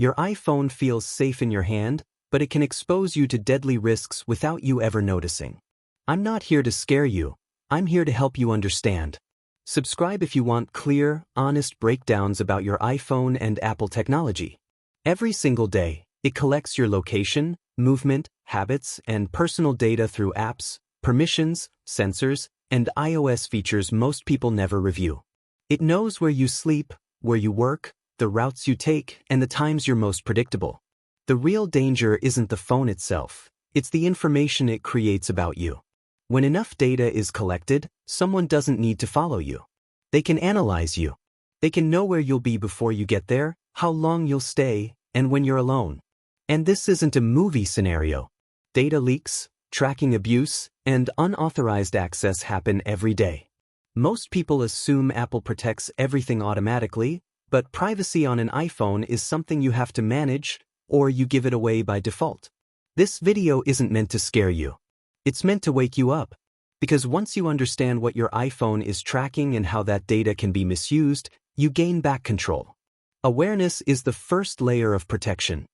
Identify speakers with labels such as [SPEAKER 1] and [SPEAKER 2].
[SPEAKER 1] Your iPhone feels safe in your hand, but it can expose you to deadly risks without you ever noticing. I'm not here to scare you. I'm here to help you understand. Subscribe if you want clear, honest breakdowns about your iPhone and Apple technology. Every single day, it collects your location, movement, habits, and personal data through apps, permissions, sensors, and iOS features most people never review. It knows where you sleep, where you work, the routes you take, and the times you're most predictable. The real danger isn't the phone itself, it's the information it creates about you. When enough data is collected, someone doesn't need to follow you. They can analyze you. They can know where you'll be before you get there, how long you'll stay, and when you're alone. And this isn't a movie scenario. Data leaks, tracking abuse, and unauthorized access happen every day. Most people assume Apple protects everything automatically, but privacy on an iPhone is something you have to manage, or you give it away by default. This video isn't meant to scare you. It's meant to wake you up. Because once you understand what your iPhone is tracking and how that data can be misused, you gain back control. Awareness is the first layer of protection.